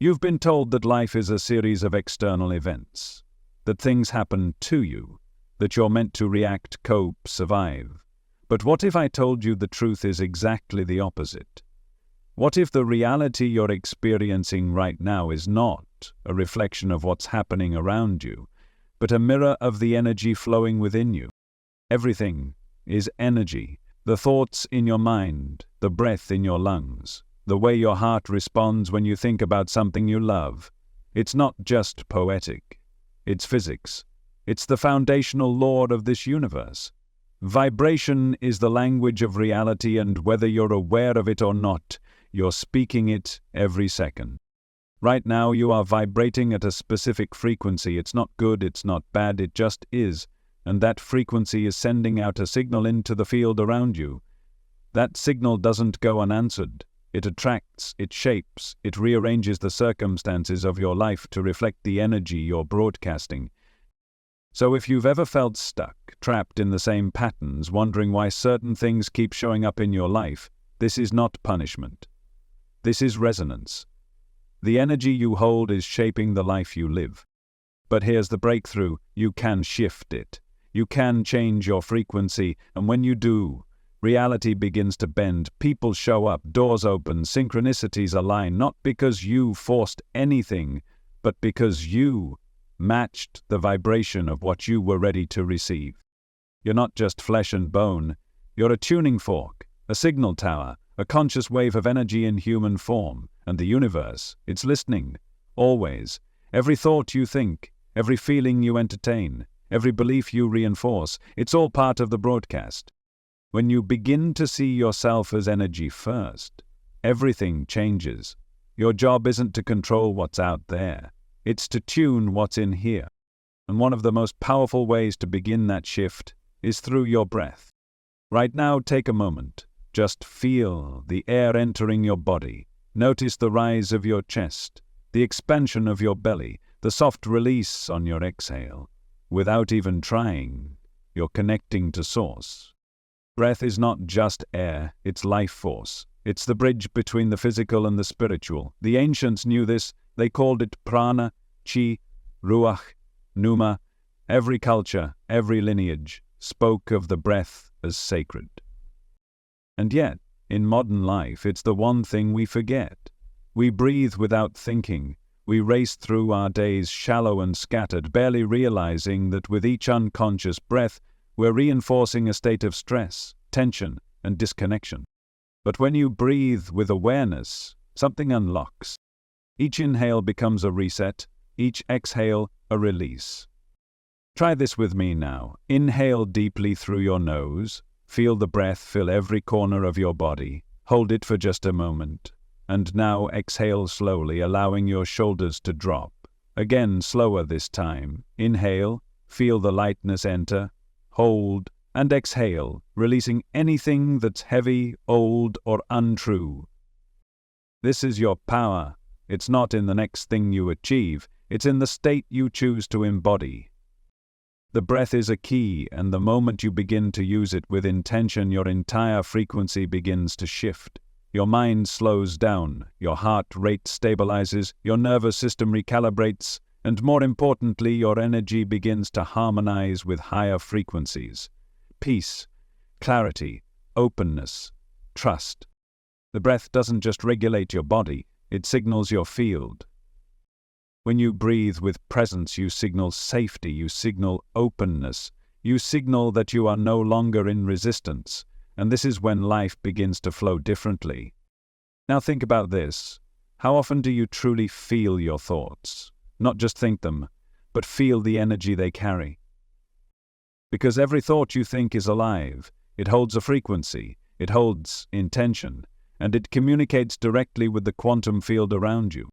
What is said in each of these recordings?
You've been told that life is a series of external events, that things happen to you, that you're meant to react, cope, survive. But what if I told you the truth is exactly the opposite? What if the reality you're experiencing right now is not a reflection of what's happening around you, but a mirror of the energy flowing within you? Everything is energy. The thoughts in your mind, the breath in your lungs, the way your heart responds when you think about something you love. It's not just poetic. It's physics. It's the foundational law of this universe. Vibration is the language of reality, and whether you're aware of it or not, you're speaking it every second. Right now you are vibrating at a specific frequency. It's not good, it's not bad, it just is. And that frequency is sending out a signal into the field around you. That signal doesn't go unanswered. It attracts, it shapes, it rearranges the circumstances of your life to reflect the energy you're broadcasting. So if you've ever felt stuck, trapped in the same patterns, wondering why certain things keep showing up in your life, this is not punishment. This is resonance. The energy you hold is shaping the life you live. But here's the breakthrough: you can shift it. You can change your frequency, and when you do, reality begins to bend, people show up, doors open, synchronicities align, not because you forced anything, but because you matched the vibration of what you were ready to receive. You're not just flesh and bone, you're a tuning fork, a signal tower, a conscious wave of energy in human form, and the universe, it's listening, always. Every thought you think, every feeling you entertain, every belief you reinforce, it's all part of the broadcast. When you begin to see yourself as energy first, everything changes. Your job isn't to control what's out there, it's to tune what's in here. And one of the most powerful ways to begin that shift is through your breath. Right now, take a moment. Just feel the air entering your body. Notice the rise of your chest, the expansion of your belly, the soft release on your exhale. Without even trying, you're connecting to source. Breath is not just air, it's life force. It's the bridge between the physical and the spiritual. The ancients knew this. They called it prana, chi, ruach, pneuma. Every culture, every lineage spoke of the breath as sacred. And yet, in modern life, it's the one thing we forget. We breathe without thinking. We race through our days shallow and scattered, barely realizing that with each unconscious breath, we're reinforcing a state of stress, tension, and disconnection. But when you breathe with awareness, something unlocks. Each inhale becomes a reset, each exhale a release. Try this with me now. Inhale deeply through your nose. Feel the breath fill every corner of your body. Hold it for just a moment. And now exhale slowly, allowing your shoulders to drop. Again, slower this time. Inhale, feel the lightness enter. Hold, and exhale, releasing anything that's heavy, old, or untrue. This is your power. It's not in the next thing you achieve, it's in the state you choose to embody. The breath is a key, and the moment you begin to use it with intention, your entire frequency begins to shift. Your mind slows down, your heart rate stabilizes, your nervous system recalibrates, and more importantly, your energy begins to harmonize with higher frequencies. Peace, clarity, openness, trust. The breath doesn't just regulate your body, it signals your field. When you breathe with presence, you signal safety, you signal openness, you signal that you are no longer in resistance, and this is when life begins to flow differently. Now think about this. How often do you truly feel your thoughts? Not just think them, but feel the energy they carry. Because every thought you think is alive. It holds a frequency, it holds intention, and it communicates directly with the quantum field around you.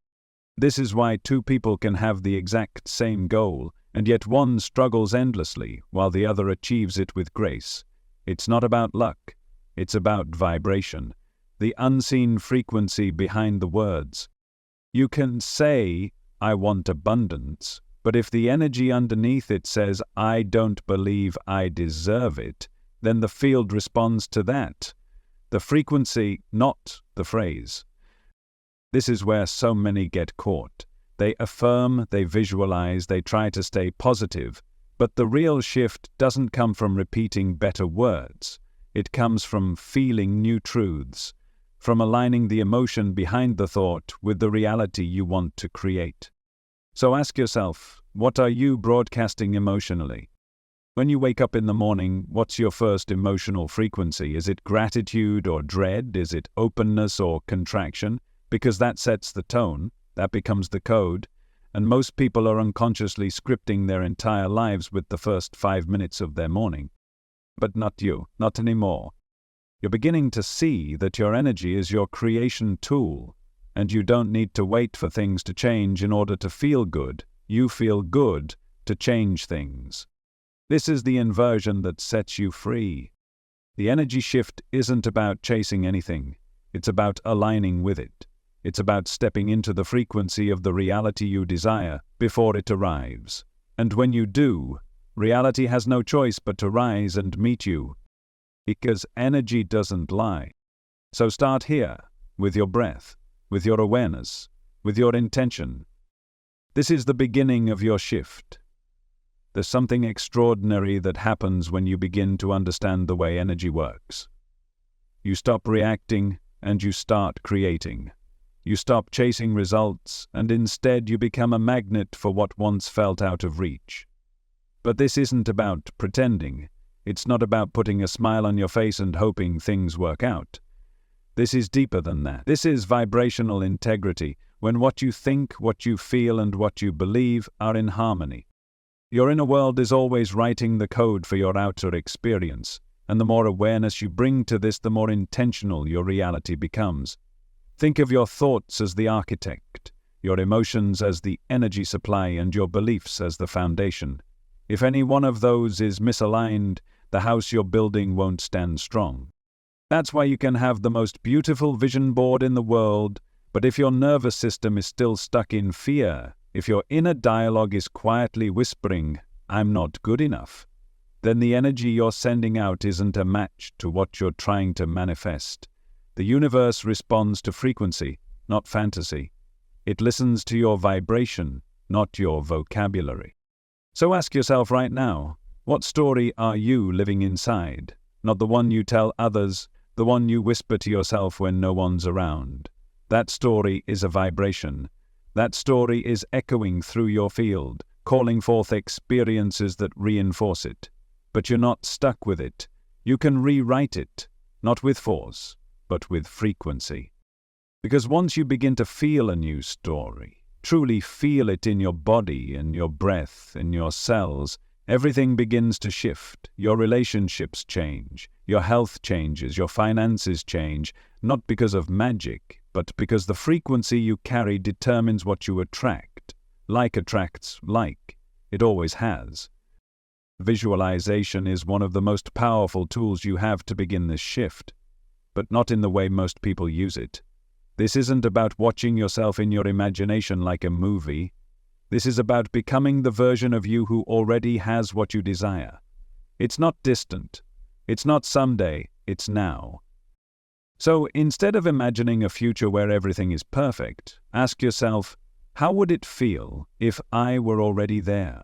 This is why two people can have the exact same goal, and yet one struggles endlessly while the other achieves it with grace. It's not about luck, it's about vibration, the unseen frequency behind the words. You can say, "I want abundance," but if the energy underneath it says, "I don't believe I deserve it," then the field responds to that. The frequency, not the phrase. This is where so many get caught. They affirm, they visualize, they try to stay positive, but the real shift doesn't come from repeating better words. It comes from feeling new truths, from aligning the emotion behind the thought with the reality you want to create. So ask yourself, what are you broadcasting emotionally? When you wake up in the morning, what's your first emotional frequency? Is it gratitude or dread? Is it openness or contraction? Because that sets the tone, that becomes the code, and most people are unconsciously scripting their entire lives with the first 5 minutes of their morning. But not you, not anymore. You're beginning to see that your energy is your creation tool, and you don't need to wait for things to change in order to feel good. You feel good to change things. This is the inversion that sets you free. The energy shift isn't about chasing anything. It's about aligning with it. It's about stepping into the frequency of the reality you desire before it arrives. And when you do, reality has no choice but to rise and meet you. Because energy doesn't lie. So start here, with your breath, with your awareness, with your intention. This is the beginning of your shift. There's something extraordinary that happens when you begin to understand the way energy works. You stop reacting and you start creating. You stop chasing results and instead you become a magnet for what once felt out of reach. But this isn't about pretending. It's not about putting a smile on your face and hoping things work out. This is deeper than that. This is vibrational integrity, when what you think, what you feel, and what you believe are in harmony. Your inner world is always writing the code for your outer experience, and the more awareness you bring to this, the more intentional your reality becomes. Think of your thoughts as the architect, your emotions as the energy supply, and your beliefs as the foundation. If any one of those is misaligned, the house you're building won't stand strong. That's why you can have the most beautiful vision board in the world, but if your nervous system is still stuck in fear, if your inner dialogue is quietly whispering, "I'm not good enough," then the energy you're sending out isn't a match to what you're trying to manifest. The universe responds to frequency, not fantasy. It listens to your vibration, not your vocabulary. So ask yourself right now, what story are you living inside? Not the one you tell others, the one you whisper to yourself when no one's around. That story is a vibration. That story is echoing through your field, calling forth experiences that reinforce it. But you're not stuck with it. You can rewrite it, not with force, but with frequency. Because once you begin to feel a new story, truly feel it in your body, in your breath, in your cells, everything begins to shift. Your relationships change, your health changes, your finances change, not because of magic, but because the frequency you carry determines what you attract. Like attracts like. It always has. Visualization is one of the most powerful tools you have to begin this shift, but not in the way most people use it. This isn't about watching yourself in your imagination like a movie. This is about becoming the version of you who already has what you desire. It's not distant. It's not someday. It's now. So instead of imagining a future where everything is perfect, ask yourself, how would it feel if I were already there?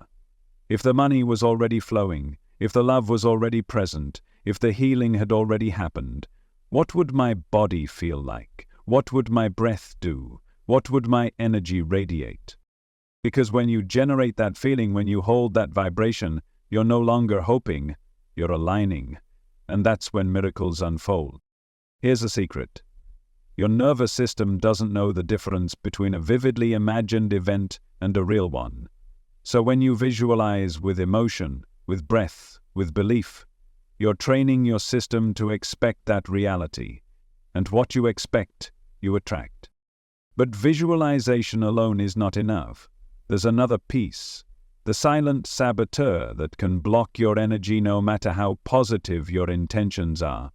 If the money was already flowing, if the love was already present, if the healing had already happened, what would my body feel like? What would my breath do? What would my energy radiate? Because when you generate that feeling, when you hold that vibration, you're no longer hoping, you're aligning. And that's when miracles unfold. Here's a secret. Your nervous system doesn't know the difference between a vividly imagined event and a real one. So when you visualize with emotion, with breath, with belief, you're training your system to expect that reality. And what you expect, you attract. But visualization alone is not enough. There's another piece. The silent saboteur that can block your energy no matter how positive your intentions are.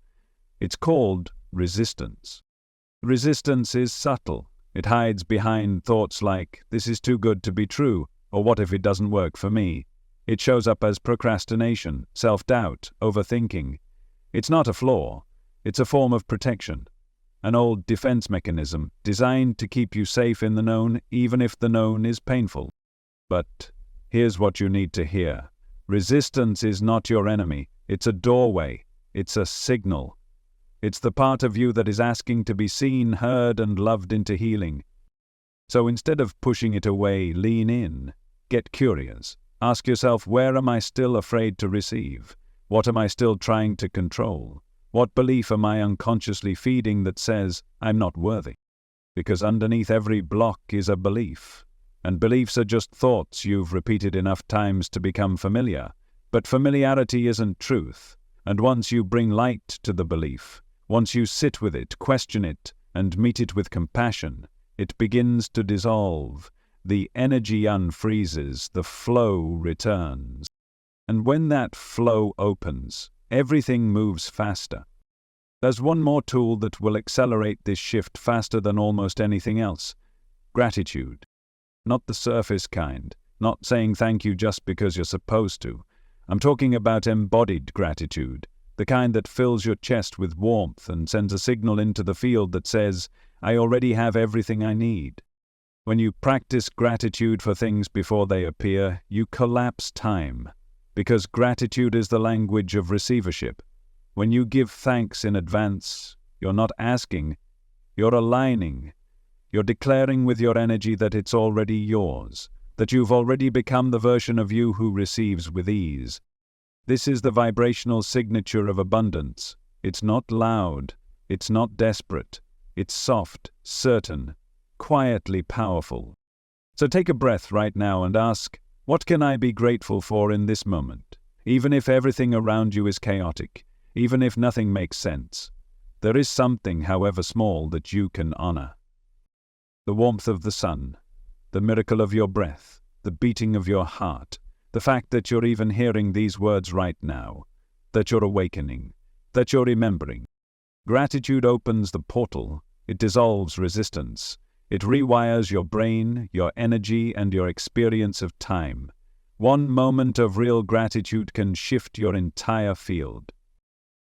It's called resistance. Resistance is subtle. It hides behind thoughts like, "This is too good to be true," or "What if it doesn't work for me?" It shows up as procrastination, self-doubt, overthinking. It's not a flaw. It's a form of protection. an old defense mechanism designed to keep you safe in the known, even if the known is painful. But here's what you need to hear. Resistance is not your enemy. It's a doorway. It's a signal. It's the part of you that is asking to be seen, heard, and loved into healing. So instead of pushing it away, lean in. Get curious. Ask yourself, where am I still afraid to receive? What am I still trying to control? What belief am I unconsciously feeding that says, I'm not worthy? Because underneath every block is a belief. And beliefs are just thoughts you've repeated enough times to become familiar. But familiarity isn't truth. And once you bring light to the belief, once you sit with it, question it, and meet it with compassion, it begins to dissolve. The energy unfreezes, the flow returns. And when that flow opens, everything moves faster. There's one more tool that will accelerate this shift faster than almost anything else. Gratitude. Not the surface kind, not saying thank you just because you're supposed to. I'm talking about embodied gratitude, the kind that fills your chest with warmth and sends a signal into the field that says, I already have everything I need. When you practice gratitude for things before they appear, you collapse time, because gratitude is the language of receivership. When you give thanks in advance, you're not asking, you're aligning. You're declaring with your energy that it's already yours, that you've already become the version of you who receives with ease. This is the vibrational signature of abundance. It's not loud, it's not desperate, it's soft, certain, quietly powerful. So take a breath right now and ask, what can I be grateful for in this moment? Even if everything around you is chaotic, even if nothing makes sense, there is something, however small, that you can honor. The warmth of the sun, the miracle of your breath, the beating of your heart, the fact that you're even hearing these words right now, that you're awakening, that you're remembering. Gratitude opens the portal, it dissolves resistance, it rewires your brain, your energy, and your experience of time. One moment of real gratitude can shift your entire field.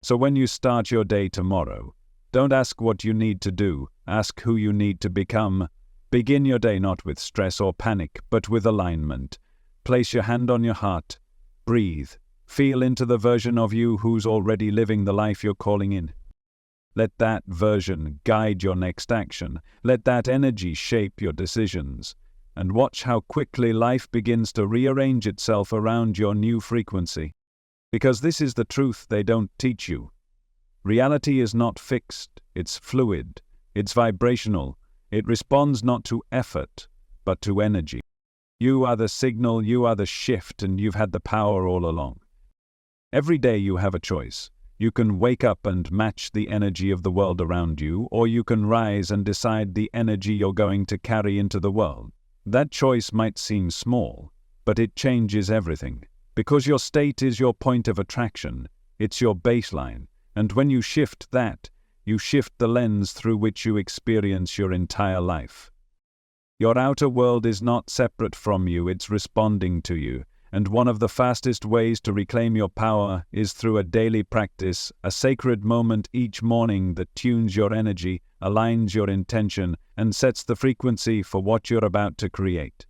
So when you start your day tomorrow, don't ask what you need to do, ask who you need to become. Begin your day not with stress or panic, but with alignment. Place your hand on your heart. Breathe. Feel into the version of you who's already living the life you're calling in. Let that version guide your next action. Let that energy shape your decisions. And watch how quickly life begins to rearrange itself around your new frequency. Because this is the truth they don't teach you. Reality is not fixed, it's fluid, it's vibrational, it responds not to effort, but to energy. You are the signal, you are the shift, and you've had the power all along. Every day you have a choice. You can wake up and match the energy of the world around you, or you can rise and decide the energy you're going to carry into the world. That choice might seem small, but it changes everything. Because your state is your point of attraction, it's your baseline, and when you shift that, you shift the lens through which you experience your entire life. Your outer world is not separate from you, it's responding to you, and one of the fastest ways to reclaim your power is through a daily practice, a sacred moment each morning that tunes your energy, aligns your intention, and sets the frequency for what you're about to create.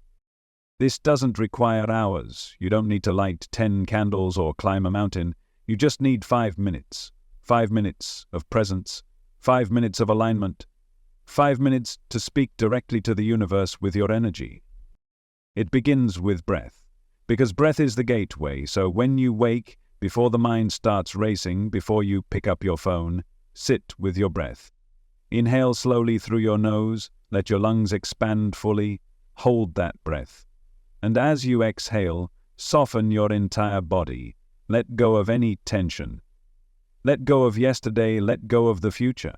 This doesn't require hours. You don't need to light 10 candles or climb a mountain. You just need 5 minutes. 5 minutes of presence. 5 minutes of alignment. 5 minutes to speak directly to the universe with your energy. It begins with breath. Because breath is the gateway, so when you wake, before the mind starts racing, before you pick up your phone, sit with your breath. Inhale slowly through your nose, let your lungs expand fully, hold that breath. And as you exhale, soften your entire body. Let go of any tension. Let go of yesterday, let go of the future.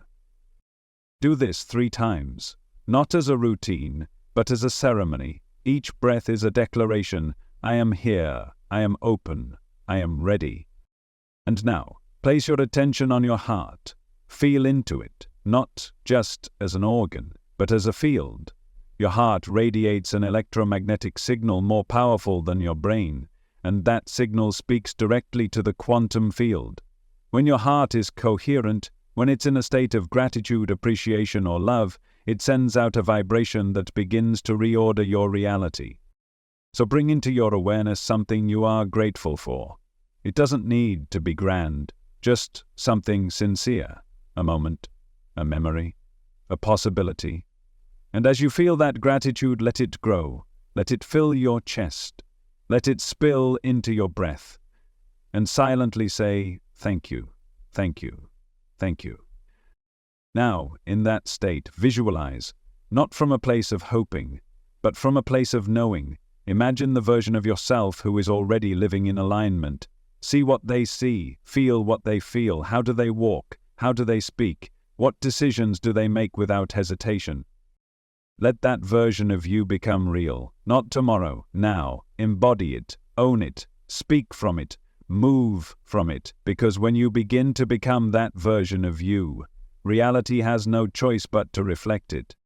Do this 3 times, not as a routine, but as a ceremony. Each breath is a declaration. I am here, I am open, I am ready. And now, place your attention on your heart. Feel into it, not just as an organ, but as a field. Your heart radiates an electromagnetic signal more powerful than your brain, and that signal speaks directly to the quantum field. When your heart is coherent, When it's in a state of gratitude, appreciation, or love, it sends out a vibration that begins to reorder your reality. So bring into your awareness something you are grateful for. It doesn't need to be grand, just something sincere, a moment, a memory, a possibility. And as you feel that gratitude, let it grow, let it fill your chest, let it spill into your breath, and silently say, thank you, thank you, thank you. Now, in that state, visualize, not from a place of hoping, but from a place of knowing. Imagine the version of yourself who is already living in alignment. See what they see, feel what they feel. How do they walk? How do they speak? What decisions do they make without hesitation? Let that version of you become real. Not tomorrow, now. Embody it, own it, speak from it, move from it, because when you begin to become that version of you, reality has no choice but to reflect it.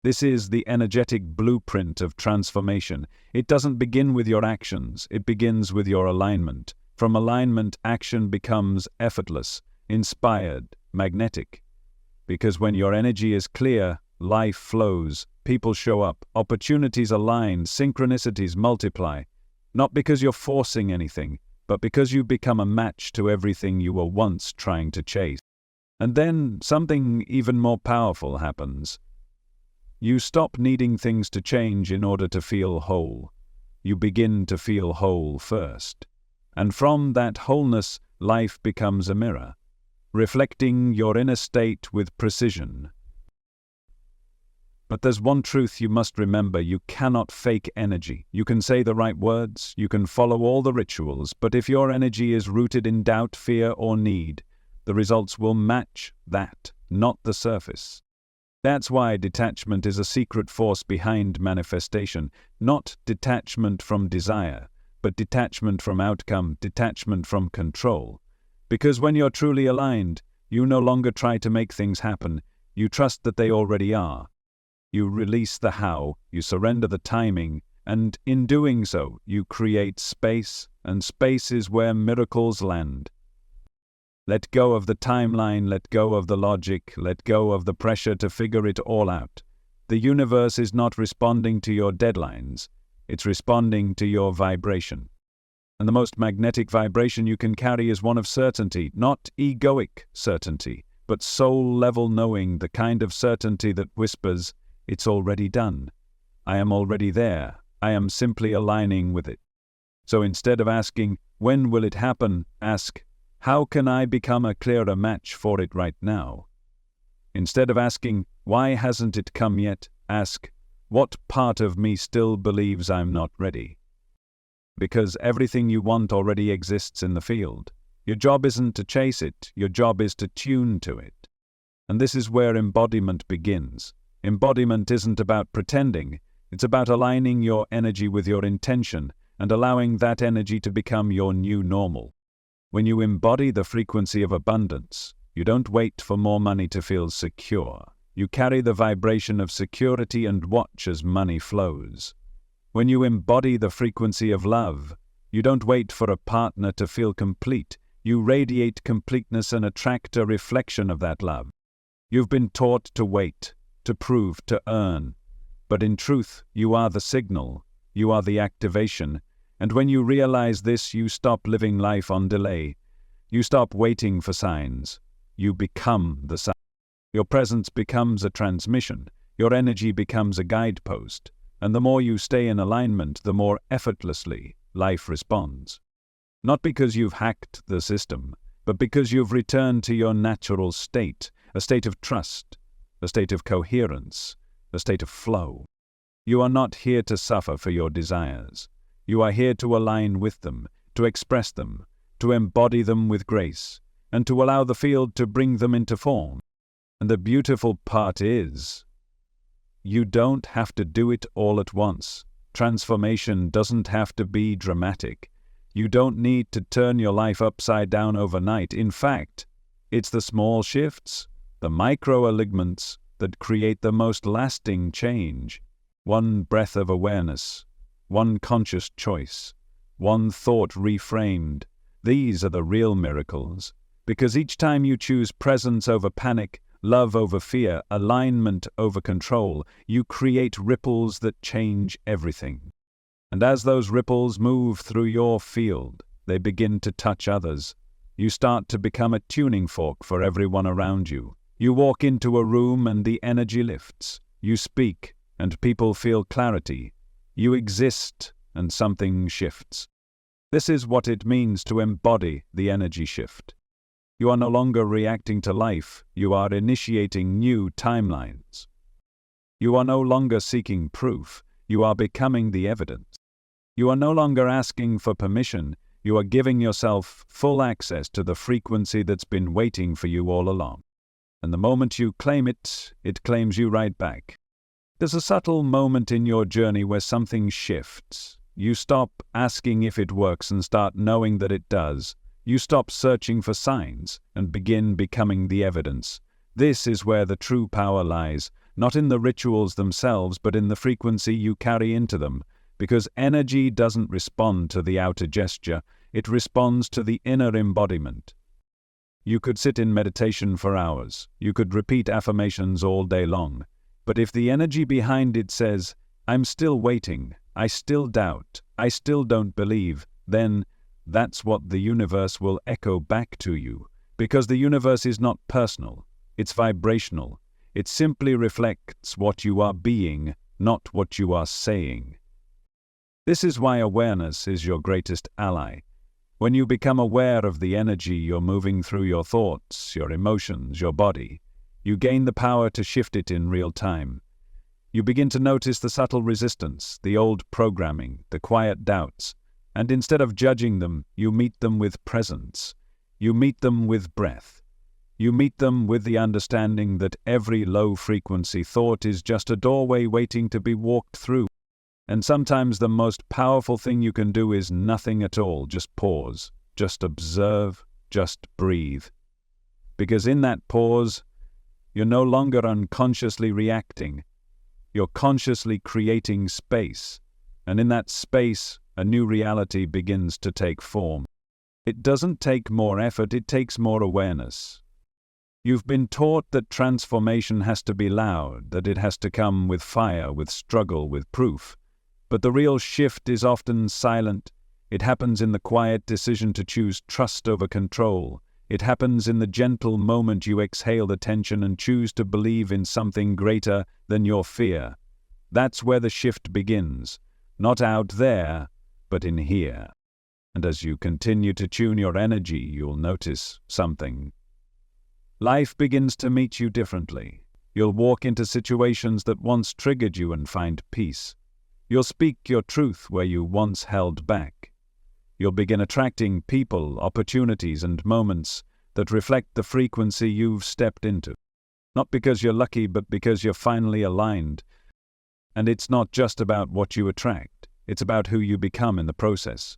This is the energetic blueprint of transformation. It doesn't begin with your actions, it begins with your alignment. From alignment, action becomes effortless, inspired, magnetic. Because when your energy is clear, life flows, people show up, opportunities align, synchronicities multiply. Not because you're forcing anything, but because you become a match to everything you were once trying to chase. And then something even more powerful happens. You stop needing things to change in order to feel whole. You begin to feel whole first. And from that wholeness, life becomes a mirror, reflecting your inner state with precision. But there's one truth you must remember: you cannot fake energy. You can say the right words, you can follow all the rituals, but if your energy is rooted in doubt, fear, or need, the results will match that, not the surface. That's why detachment is a secret force behind manifestation, not detachment from desire, but detachment from outcome, detachment from control. Because when you're truly aligned, you no longer try to make things happen, you trust that they already are. You release the how, you surrender the timing, and in doing so, you create space, and space is where miracles land. Let go of the timeline, let go of the logic, let go of the pressure to figure it all out. The universe is not responding to your deadlines, it's responding to your vibration. And the most magnetic vibration you can carry is one of certainty, not egoic certainty, but soul-level knowing, the kind of certainty that whispers, it's already done. I am already there. I am simply aligning with it. So instead of asking, when will it happen, ask, how can I become a clearer match for it right now? Instead of asking, why hasn't it come yet, ask, what part of me still believes I'm not ready? Because everything you want already exists in the field. Your job isn't to chase it, your job is to tune to it. And this is where embodiment begins. Embodiment isn't about pretending, it's about aligning your energy with your intention and allowing that energy to become your new normal. When you embody the frequency of abundance, you don't wait for more money to feel secure. You carry the vibration of security and watch as money flows. When you embody the frequency of love, you don't wait for a partner to feel complete. You radiate completeness and attract a reflection of that love. You've been taught to wait, to prove, to earn. But in truth, you are the signal, you are the activation. And when you realize this, you stop living life on delay. You stop waiting for signs. You become the sign. Your presence becomes a transmission. Your energy becomes a guidepost. And the more you stay in alignment, the more effortlessly life responds. Not because you've hacked the system, but because you've returned to your natural state, a state of trust, a state of coherence, a state of flow. You are not here to suffer for your desires. You are here to align with them, to express them, to embody them with grace, and to allow the field to bring them into form. And the beautiful part is, you don't have to do it all at once. Transformation doesn't have to be dramatic. You don't need to turn your life upside down overnight. In fact, it's the small shifts, the micro-alignments that create the most lasting change. One breath of awareness, one conscious choice, one thought reframed. These are the real miracles. Because each time you choose presence over panic, love over fear, alignment over control, you create ripples that change everything. And as those ripples move through your field, they begin to touch others. You start to become a tuning fork for everyone around you. You walk into a room and the energy lifts. You speak and people feel clarity. You exist and something shifts. This is what it means to embody the energy shift. You are no longer reacting to life, you are initiating new timelines. You are no longer seeking proof, you are becoming the evidence. You are no longer asking for permission, you are giving yourself full access to the frequency that's been waiting for you all along. And the moment you claim it, it claims you right back. There's a subtle moment in your journey where something shifts. You stop asking if it works and start knowing that it does. You stop searching for signs and begin becoming the evidence. This is where the true power lies, not in the rituals themselves, but in the frequency you carry into them. Because energy doesn't respond to the outer gesture, it responds to the inner embodiment. You could sit in meditation for hours. You could repeat affirmations all day long. But if the energy behind it says, "I'm still waiting, I still doubt, I still don't believe," then that's what the universe will echo back to you. Because the universe is not personal, it's vibrational. It simply reflects what you are being, not what you are saying. This is why awareness is your greatest ally. When you become aware of the energy you're moving through your thoughts, your emotions, your body, you gain the power to shift it in real time. You begin to notice the subtle resistance, the old programming, the quiet doubts, and instead of judging them, you meet them with presence. You meet them with breath. You meet them with the understanding that every low-frequency thought is just a doorway waiting to be walked through. And sometimes the most powerful thing you can do is nothing at all, just pause, just observe, just breathe. Because in that pause, you're no longer unconsciously reacting. You're consciously creating space. And in that space, a new reality begins to take form. It doesn't take more effort, it takes more awareness. You've been taught that transformation has to be loud, that it has to come with fire, with struggle, with proof. But the real shift is often silent. It happens in the quiet decision to choose trust over control. It happens in the gentle moment you exhale the tension and choose to believe in something greater than your fear. That's where the shift begins. Not out there, but in here. And as you continue to tune your energy, you'll notice something. Life begins to meet you differently. You'll walk into situations that once triggered you and find peace. You'll speak your truth where you once held back. You'll begin attracting people, opportunities, and moments that reflect the frequency you've stepped into. Not because you're lucky, but because you're finally aligned. And it's not just about what you attract, it's about who you become in the process.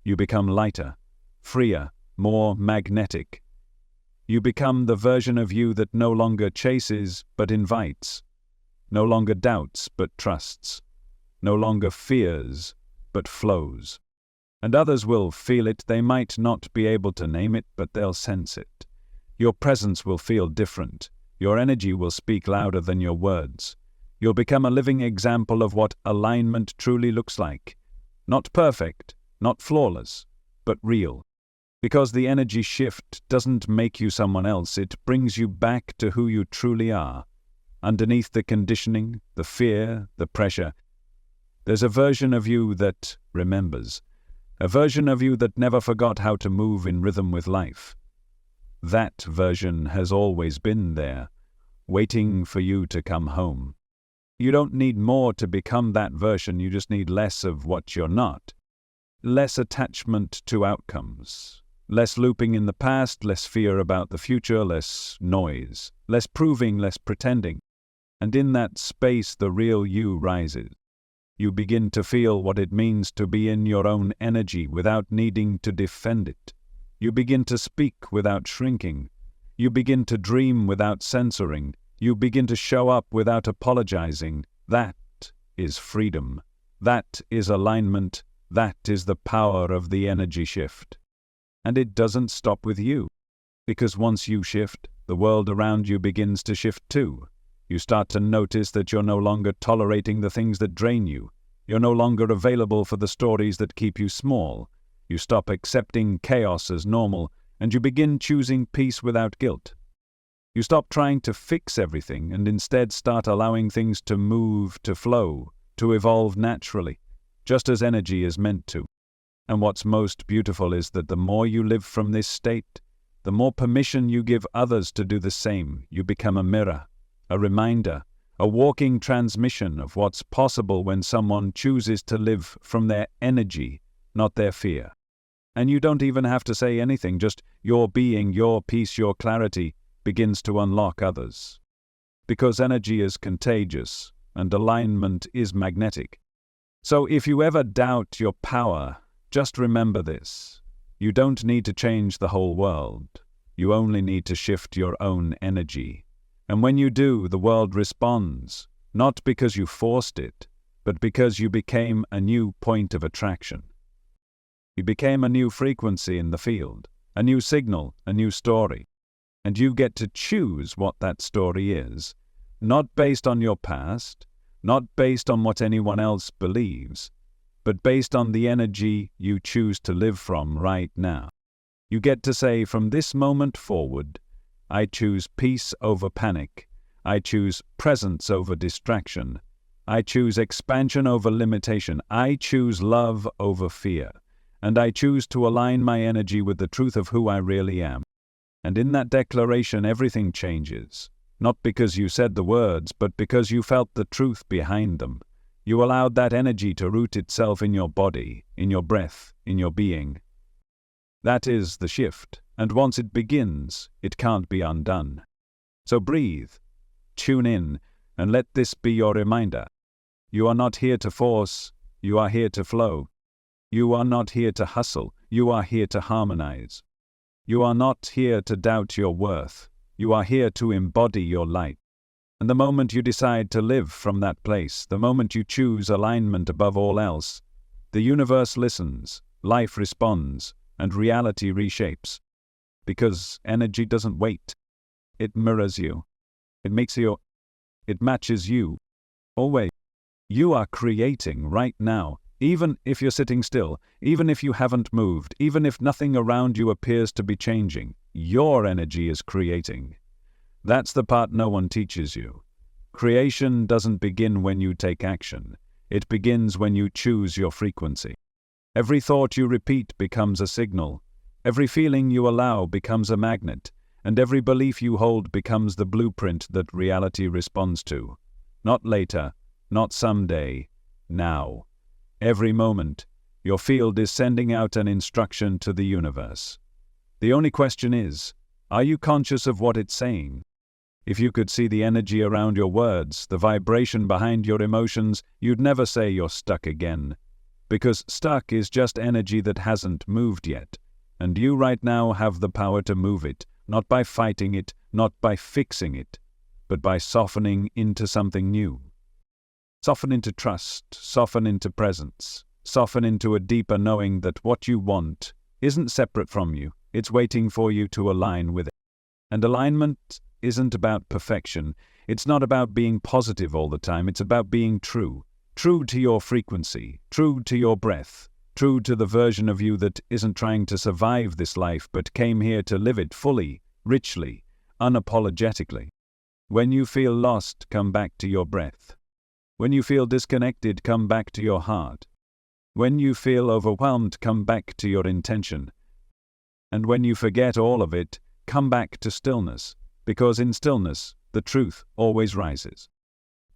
You become lighter, freer, more magnetic. You become the version of you that no longer chases, but invites. No longer doubts, but trusts. No longer fears, but flows. And others will feel it. They might not be able to name it, but they'll sense it. Your presence will feel different. Your energy will speak louder than your words. You'll become a living example of what alignment truly looks like. Not perfect, not flawless, but real. Because the energy shift doesn't make you someone else, it brings you back to who you truly are. Underneath the conditioning, the fear, the pressure, there's a version of you that remembers. A version of you that never forgot how to move in rhythm with life. That version has always been there, waiting for you to come home. You don't need more to become that version, you just need less of what you're not. Less attachment to outcomes. Less looping in the past, less fear about the future, less noise. Less proving, less pretending. And in that space, the real you rises. You begin to feel what it means to be in your own energy without needing to defend it. You begin to speak without shrinking. You begin to dream without censoring. You begin to show up without apologizing. That is freedom. That is alignment. That is the power of the energy shift. And it doesn't stop with you. Because once you shift, the world around you begins to shift too. You start to notice that you're no longer tolerating the things that drain you. You're no longer available for the stories that keep you small. You stop accepting chaos as normal, and you begin choosing peace without guilt. You stop trying to fix everything and instead start allowing things to move, to flow, to evolve naturally, just as energy is meant to. And what's most beautiful is that the more you live from this state, the more permission you give others to do the same. You become a mirror, a reminder, a walking transmission of what's possible when someone chooses to live from their energy, not their fear. And you don't even have to say anything, just your being, your peace, your clarity begins to unlock others. Because energy is contagious and alignment is magnetic. So if you ever doubt your power, just remember this. You don't need to change the whole world. You only need to shift your own energy. And when you do, the world responds, not because you forced it, but because you became a new point of attraction. You became a new frequency in the field, a new signal, a new story. And you get to choose what that story is, not based on your past, not based on what anyone else believes, but based on the energy you choose to live from right now. You get to say, from this moment forward, I choose peace over panic. I choose presence over distraction. I choose expansion over limitation. I choose love over fear. And I choose to align my energy with the truth of who I really am. And in that declaration, everything changes. Not because you said the words, but because you felt the truth behind them. You allowed that energy to root itself in your body, in your breath, in your being. That is the shift, and once it begins, it can't be undone. So breathe, tune in, and let this be your reminder. You are not here to force, you are here to flow. You are not here to hustle, you are here to harmonize. You are not here to doubt your worth, you are here to embody your light. And the moment you decide to live from that place, the moment you choose alignment above all else, the universe listens, life responds, and reality reshapes. Because energy doesn't wait. It mirrors you. It matches you. Always. You are creating right now, even if you're sitting still, even if you haven't moved, even if nothing around you appears to be changing. Your energy is creating. That's the part no one teaches you. Creation doesn't begin when you take action. It begins when you choose your frequency. Every thought you repeat becomes a signal. Every feeling you allow becomes a magnet. And every belief you hold becomes the blueprint that reality responds to. Not later, not someday, now. Every moment, your field is sending out an instruction to the universe. The only question is, are you conscious of what it's saying? If you could see the energy around your words, the vibration behind your emotions, you'd never say you're stuck again. Because stuck is just energy that hasn't moved yet. And you right now have the power to move it, not by fighting it, not by fixing it, but by softening into something new. Soften into trust, soften into presence, soften into a deeper knowing that what you want isn't separate from you, it's waiting for you to align with it. And alignment isn't about perfection, it's not about being positive all the time, it's about being true. True to your frequency, true to your breath, true to the version of you that isn't trying to survive this life but came here to live it fully, richly, unapologetically. When you feel lost, come back to your breath. When you feel disconnected, come back to your heart. When you feel overwhelmed, come back to your intention. And when you forget all of it, come back to stillness, because in stillness, the truth always rises.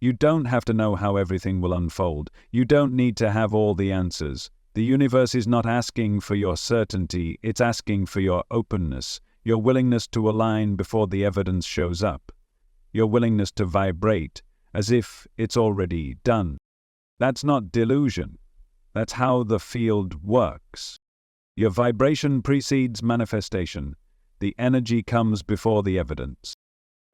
You don't have to know how everything will unfold. You don't need to have all the answers. The universe is not asking for your certainty, it's asking for your openness, your willingness to align before the evidence shows up, your willingness to vibrate as if it's already done. That's not delusion. That's how the field works. Your vibration precedes manifestation. The energy comes before the evidence.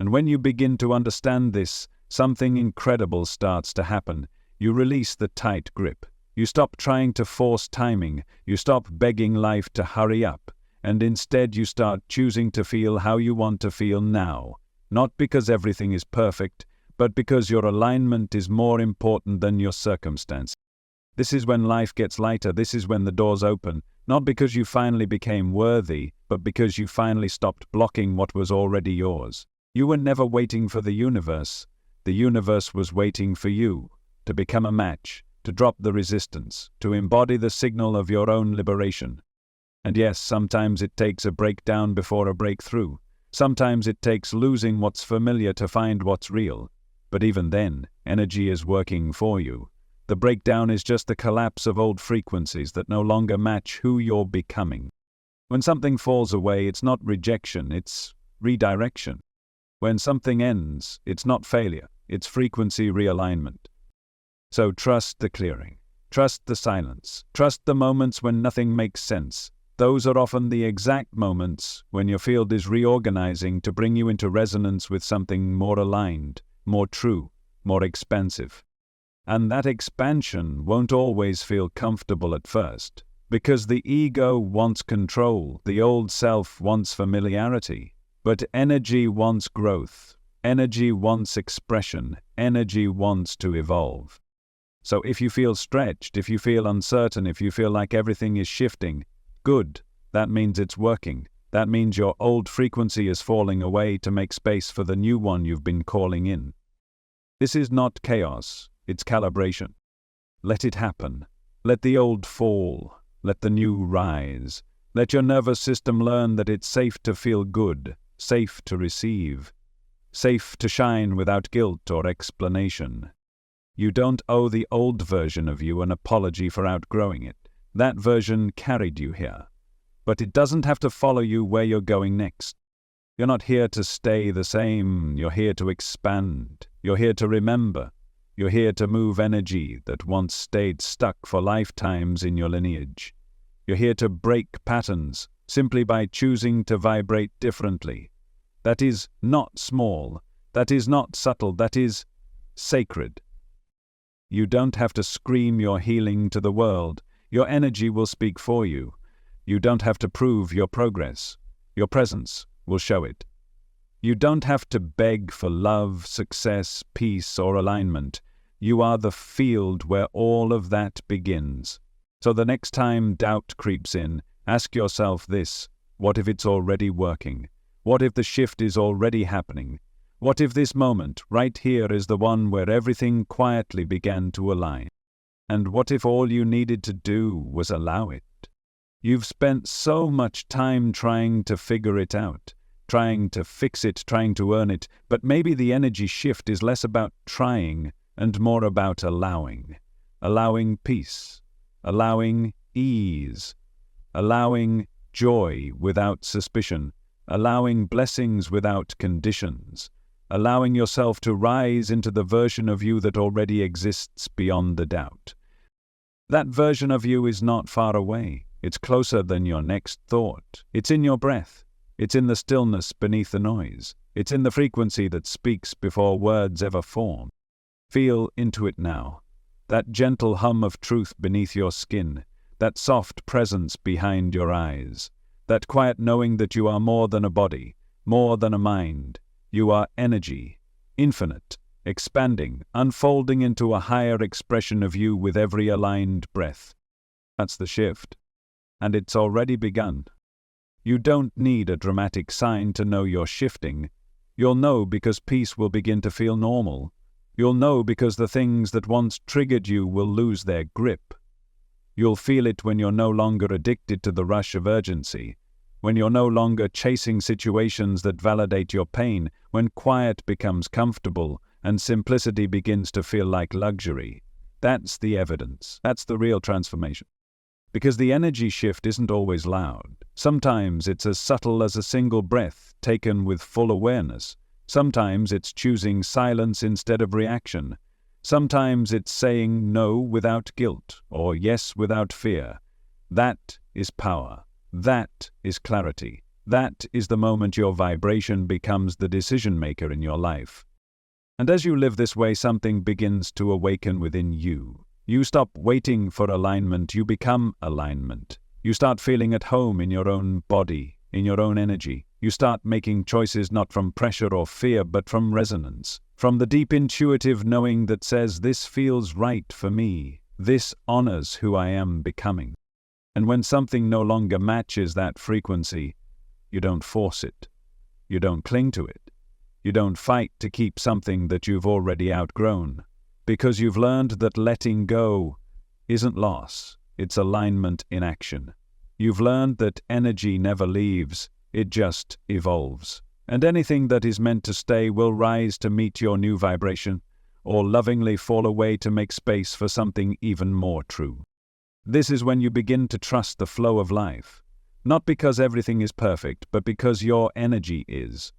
And when you begin to understand this, something incredible starts to happen. You release the tight grip. You stop trying to force timing. You stop begging life to hurry up. and instead you start choosing to feel how you want to feel now, not because everything is perfect, but because your alignment is more important than your circumstance. This is when life gets lighter. This is when the doors open, not because you finally became worthy, but because you finally stopped blocking what was already yours. You were never waiting for the universe. The universe was waiting for you to become a match, to drop the resistance, to embody the signal of your own liberation. And yes, sometimes it takes a breakdown before a breakthrough. Sometimes it takes losing what's familiar to find what's real. But even then, energy is working for you. The breakdown is just the collapse of old frequencies that no longer match who you're becoming. When something falls away, it's not rejection, it's redirection. When something ends, it's not failure, it's frequency realignment. So trust the clearing, trust the silence, trust the moments when nothing makes sense. Those are often the exact moments when your field is reorganizing to bring you into resonance with something more aligned, more true, more expansive. And that expansion won't always feel comfortable at first, because the ego wants control, the old self wants familiarity. But energy wants growth, energy wants expression, energy wants to evolve. So if you feel stretched, if you feel uncertain, if you feel like everything is shifting, good, that means it's working. That means your old frequency is falling away to make space for the new one you've been calling in. This is not chaos, it's calibration. Let it happen. Let the old fall. Let the new rise. Let your nervous system learn that it's safe to feel good, safe to receive, safe to shine without guilt or explanation. You don't owe the old version of you an apology for outgrowing it. That version carried you here. But it doesn't have to follow you where you're going next. You're not here to stay the same. You're here to expand. You're here to remember. You're here to move energy that once stayed stuck for lifetimes in your lineage. You're here to break patterns simply by choosing to vibrate differently. That is not small. That is not subtle. That is sacred. You don't have to scream your healing to the world. Your energy will speak for you. You don't have to prove your progress. Your presence will show it. You don't have to beg for love, success, peace, or alignment. You are the field where all of that begins. So the next time doubt creeps in, ask yourself this: what if it's already working? What if the shift is already happening? What if this moment, right here, is the one where everything quietly began to align? And what if all you needed to do was allow it? You've spent so much time trying to figure it out, trying to fix it, trying to earn it, but maybe the energy shift is less about trying and more about allowing. Allowing peace, allowing ease, allowing joy without suspicion, allowing blessings without conditions, allowing yourself to rise into the version of you that already exists beyond a doubt. That version of you is not far away. It's closer than your next thought. It's in your breath. It's in the stillness beneath the noise. It's in the frequency that speaks before words ever form. Feel into it now. That gentle hum of truth beneath your skin. That soft presence behind your eyes. That quiet knowing that you are more than a body, more than a mind. You are energy, infinite, expanding, unfolding into a higher expression of you with every aligned breath. That's the shift. And it's already begun. You don't need a dramatic sign to know you're shifting. You'll know because peace will begin to feel normal. You'll know because the things that once triggered you will lose their grip. You'll feel it when you're no longer addicted to the rush of urgency, when you're no longer chasing situations that validate your pain, when quiet becomes comfortable and simplicity begins to feel like luxury. That's the evidence. That's the real transformation. Because the energy shift isn't always loud. Sometimes it's as subtle as a single breath taken with full awareness. Sometimes it's choosing silence instead of reaction. Sometimes it's saying no without guilt or yes without fear. That is power. That is clarity. That is the moment your vibration becomes the decision maker in your life. And as you live this way, something begins to awaken within you. You stop waiting for alignment, you become alignment. You start feeling at home in your own body, in your own energy. You start making choices not from pressure or fear, but from resonance, from the deep intuitive knowing that says, this feels right for me, this honors who I am becoming. And when something no longer matches that frequency, you don't force it. You don't cling to it. You don't fight to keep something that you've already outgrown, because you've learned that letting go isn't loss, it's alignment in action. You've learned that energy never leaves, it just evolves. And anything that is meant to stay will rise to meet your new vibration, or lovingly fall away to make space for something even more true. This is when you begin to trust the flow of life, not because everything is perfect, but because your energy is.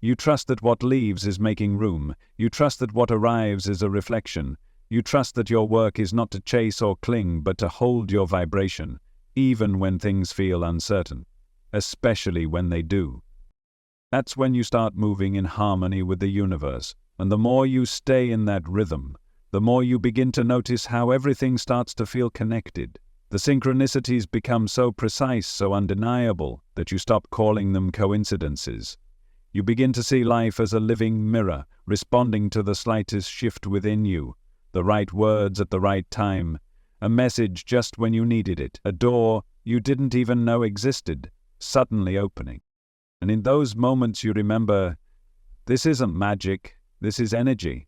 You trust that what leaves is making room. You trust that what arrives is a reflection. You trust that your work is not to chase or cling, but to hold your vibration, even when things feel uncertain, especially when they do. That's when you start moving in harmony with the universe, and the more you stay in that rhythm, the more you begin to notice how everything starts to feel connected. The synchronicities become so precise, so undeniable, that you stop calling them coincidences. You begin to see life as a living mirror, responding to the slightest shift within you, the right words at the right time, a message just when you needed it, a door you didn't even know existed, suddenly opening. And in those moments you remember, this isn't magic, this is energy.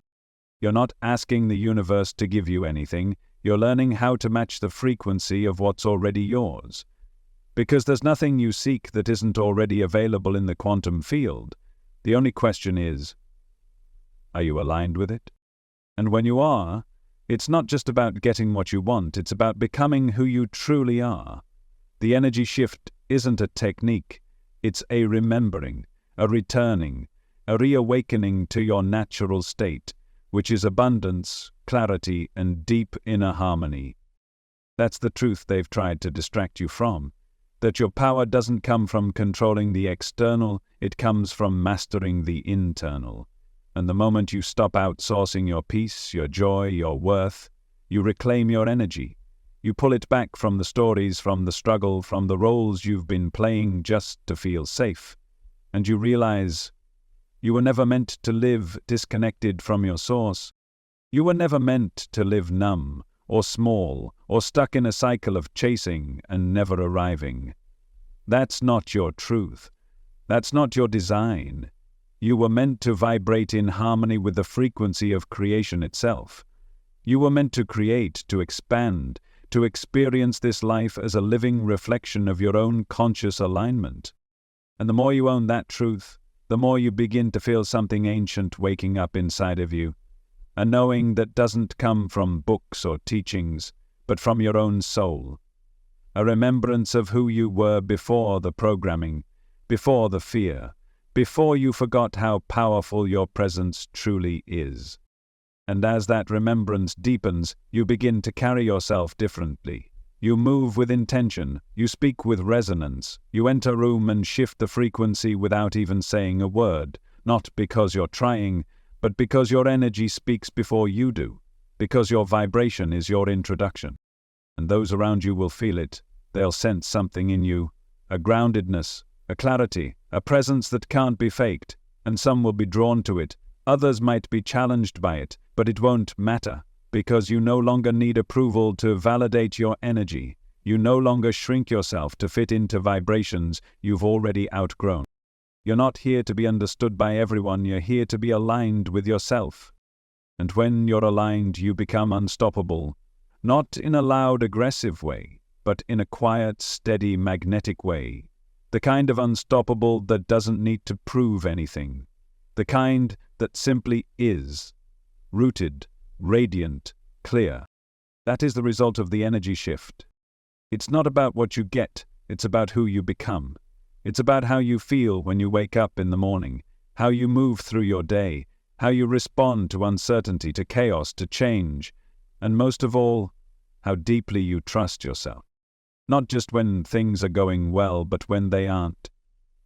You're not asking the universe to give you anything, you're learning how to match the frequency of what's already yours. Because there's nothing you seek that isn't already available in the quantum field. The only question is, are you aligned with it? And when you are, it's not just about getting what you want, it's about becoming who you truly are. The energy shift isn't a technique, it's a remembering, a returning, a reawakening to your natural state, which is abundance, clarity, and deep inner harmony. That's the truth they've tried to distract you from. That your power doesn't come from controlling the external, it comes from mastering the internal. And the moment you stop outsourcing your peace, your joy, your worth, you reclaim your energy. You pull it back from the stories, from the struggle, from the roles you've been playing just to feel safe. And you realize you were never meant to live disconnected from your source. You were never meant to live numb, or small, or stuck in a cycle of chasing and never arriving. That's not your truth. That's not your design. You were meant to vibrate in harmony with the frequency of creation itself. You were meant to create, to expand, to experience this life as a living reflection of your own conscious alignment. And the more you own that truth, the more you begin to feel something ancient waking up inside of you. A knowing that doesn't come from books or teachings, but from your own soul. A remembrance of who you were before the programming, before the fear, before you forgot how powerful your presence truly is. And as that remembrance deepens, you begin to carry yourself differently. You move with intention, you speak with resonance, you enter a room and shift the frequency without even saying a word, not because you're trying, but because your energy speaks before you do, because your vibration is your introduction. And those around you will feel it. They'll sense something in you, a groundedness, a clarity, a presence that can't be faked, and some will be drawn to it. Others might be challenged by it, but it won't matter, because you no longer need approval to validate your energy. You no longer shrink yourself to fit into vibrations you've already outgrown. You're not here to be understood by everyone, you're here to be aligned with yourself. And when you're aligned, you become unstoppable, not in a loud, aggressive way, but in a quiet, steady, magnetic way. The kind of unstoppable that doesn't need to prove anything. The kind that simply is. Rooted, radiant, clear. That is the result of the energy shift. It's not about what you get, it's about who you become. It's about how you feel when you wake up in the morning, how you move through your day, how you respond to uncertainty, to chaos, to change, and most of all, how deeply you trust yourself. Not just when things are going well, but when they aren't.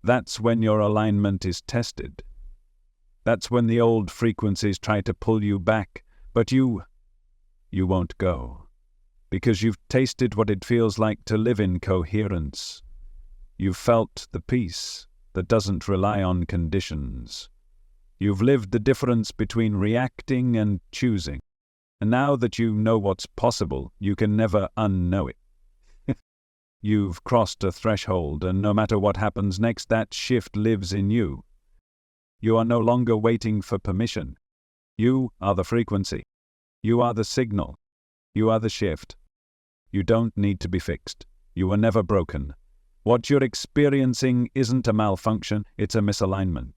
That's when your alignment is tested. That's when the old frequencies try to pull you back, but you won't go. because you've tasted what it feels like to live in coherence. You've felt the peace that doesn't rely on conditions. You've lived the difference between reacting and choosing. And now that you know what's possible, you can never unknow it. You've crossed a threshold, and no matter what happens next, that shift lives in you. You are no longer waiting for permission. You are the frequency. You are the signal. You are the shift. You don't need to be fixed. You were never broken. What you're experiencing isn't a malfunction, it's a misalignment.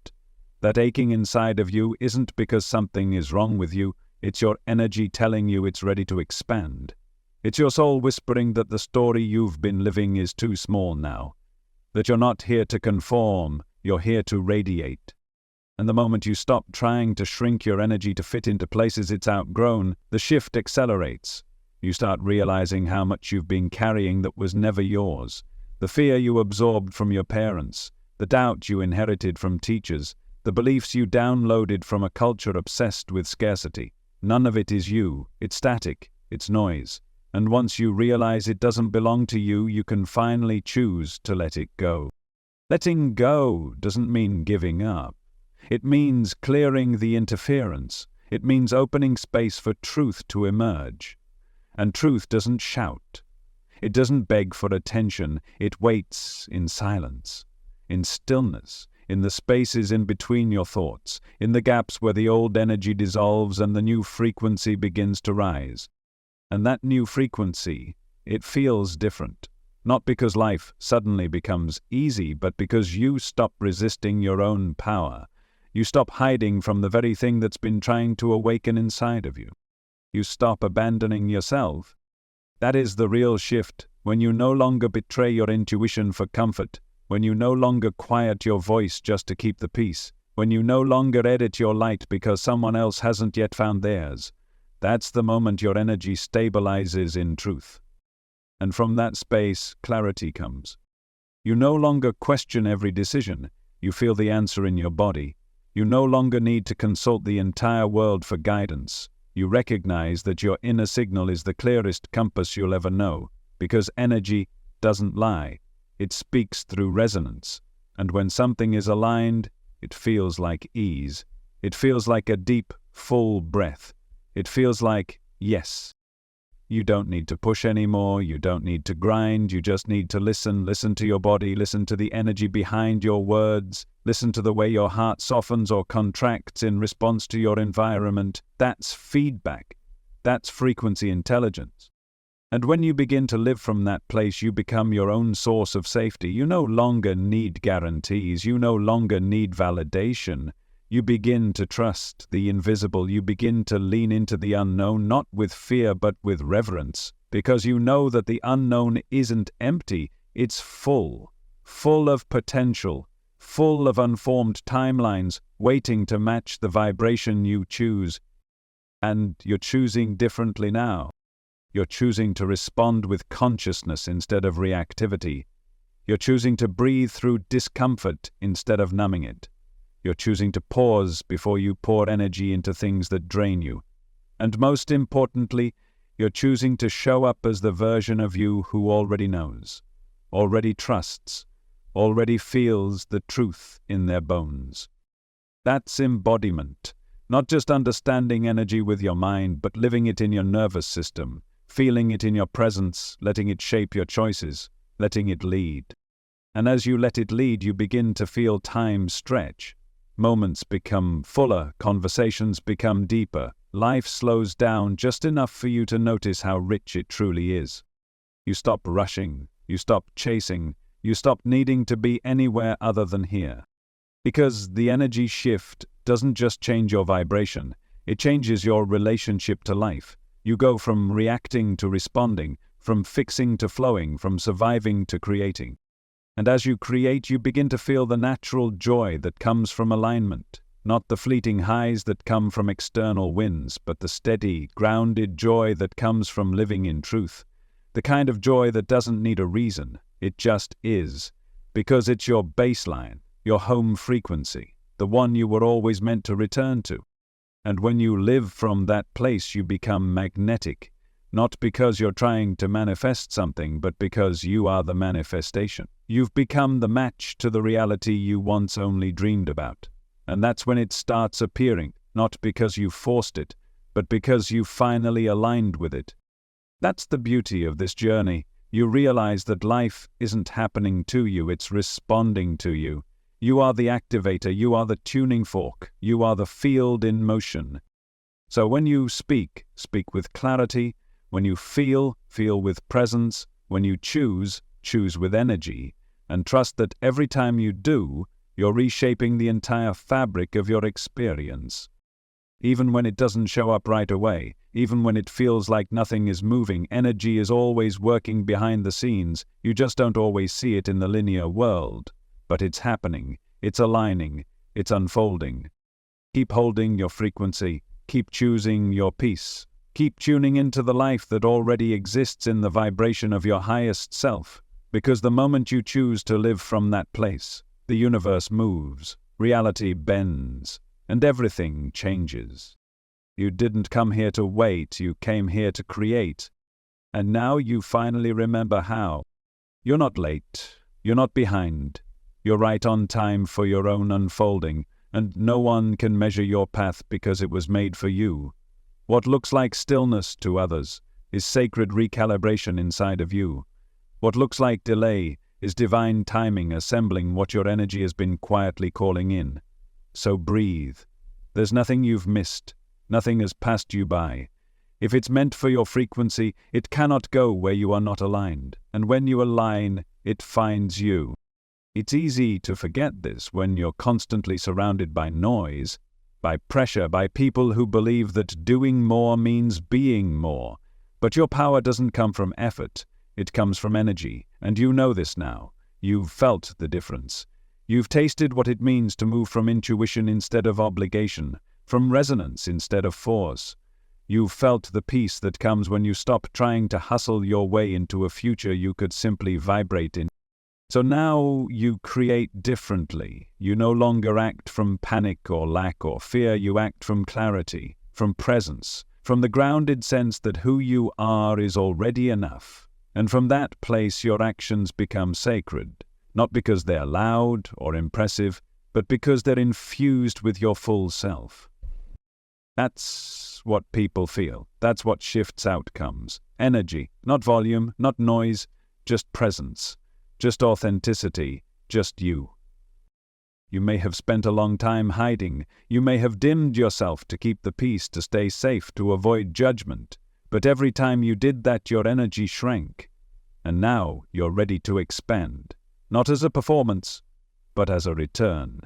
That aching inside of you isn't because something is wrong with you, it's your energy telling you it's ready to expand. It's your soul whispering that the story you've been living is too small now. That you're not here to conform, you're here to radiate. And the moment you stop trying to shrink your energy to fit into places it's outgrown, the shift accelerates. You start realizing how much you've been carrying that was never yours. The fear you absorbed from your parents, the doubt you inherited from teachers, the beliefs you downloaded from a culture obsessed with scarcity. None of it is you. It's static. It's noise. And once you realize it doesn't belong to you, you can finally choose to let it go. Letting go doesn't mean giving up. It means clearing the interference. It means opening space for truth to emerge. And truth doesn't shout. It doesn't beg for attention. It waits in silence, in stillness, in the spaces in between your thoughts, in the gaps where the old energy dissolves and the new frequency begins to rise. And that new frequency, it feels different. Not because life suddenly becomes easy, but because you stop resisting your own power. You stop hiding from the very thing that's been trying to awaken inside of you. You stop abandoning yourself. That is the real shift, when you no longer betray your intuition for comfort, when you no longer quiet your voice just to keep the peace, when you no longer edit your light because someone else hasn't yet found theirs. That's the moment your energy stabilizes in truth. And from that space, clarity comes. You no longer question every decision. You feel the answer in your body. You no longer need to consult the entire world for guidance. You recognize that your inner signal is the clearest compass you'll ever know, because energy doesn't lie. It speaks through resonance. And when something is aligned, it feels like ease. It feels like a deep, full breath. It feels like, yes. You don't need to push anymore, you don't need to grind, you just need to listen to your body, listen to the energy behind your words, listen to the way your heart softens or contracts in response to your environment. That's feedback. That's frequency intelligence. And when you begin to live from that place, you become your own source of safety. You no longer need guarantees, you no longer need validation. You begin to trust the invisible. You begin to lean into the unknown, not with fear but with reverence, because you know that the unknown isn't empty, it's full of potential, full of unformed timelines, waiting to match the vibration you choose. And you're choosing differently now. You're choosing to respond with consciousness instead of reactivity. You're choosing to breathe through discomfort instead of numbing it. You're choosing to pause before you pour energy into things that drain you. And most importantly, you're choosing to show up as the version of you who already knows, already trusts, already feels the truth in their bones. That's embodiment, not just understanding energy with your mind, but living it in your nervous system, feeling it in your presence, letting it shape your choices, letting it lead. And as you let it lead, you begin to feel time stretch. Moments become fuller, conversations become deeper, life slows down just enough for you to notice how rich it truly is. You stop rushing, you stop chasing, you stop needing to be anywhere other than here. Because the energy shift doesn't just change your vibration, it changes your relationship to life. You go from reacting to responding, from fixing to flowing, from surviving to creating. And as you create, you begin to feel the natural joy that comes from alignment, not the fleeting highs that come from external winds, but the steady, grounded joy that comes from living in truth. The kind of joy that doesn't need a reason, it just is, because it's your baseline, your home frequency, the one you were always meant to return to. And when you live from that place, you become magnetic. Not because you're trying to manifest something, but because you are the manifestation. You've become the match to the reality you once only dreamed about. And that's when it starts appearing, not because you forced it, but because you finally aligned with it. That's the beauty of this journey. You realize that life isn't happening to you, it's responding to you. You are the activator, you are the tuning fork, you are the field in motion. So when you speak, speak with clarity. When you feel, feel with presence. When you choose, choose with energy. And trust that every time you do, you're reshaping the entire fabric of your experience. Even when it doesn't show up right away, even when it feels like nothing is moving, energy is always working behind the scenes. You just don't always see it in the linear world. But it's happening, it's aligning, it's unfolding. Keep holding your frequency, keep choosing your peace. Keep tuning into the life that already exists in the vibration of your highest self, because the moment you choose to live from that place, the universe moves, reality bends, and everything changes. You didn't come here to wait, you came here to create. And now you finally remember how. You're not late, you're not behind, you're right on time for your own unfolding, and no one can measure your path because it was made for you. What looks like stillness to others is sacred recalibration inside of you. What looks like delay is divine timing assembling what your energy has been quietly calling in. So breathe. There's nothing you've missed. Nothing has passed you by. If it's meant for your frequency, it cannot go where you are not aligned. And when you align, it finds you. It's easy to forget this when you're constantly surrounded by noise, by pressure, by people who believe that doing more means being more. But your power doesn't come from effort, it comes from energy, and you know this now. You've felt the difference. You've tasted what it means to move from intuition instead of obligation, from resonance instead of force. You've felt the peace that comes when you stop trying to hustle your way into a future you could simply vibrate in. So now you create differently. You no longer act from panic or lack or fear. You act from clarity, from presence, from the grounded sense that who you are is already enough. And from that place your actions become sacred, not because they're loud or impressive, but because they're infused with your full self. That's what people feel. That's what shifts outcomes. Energy, not volume, not noise, just presence. Just authenticity, just you. You may have spent a long time hiding. You may have dimmed yourself to keep the peace, to stay safe, to avoid judgment. But every time you did that, your energy shrank. And now you're ready to expand. Not as a performance, but as a return.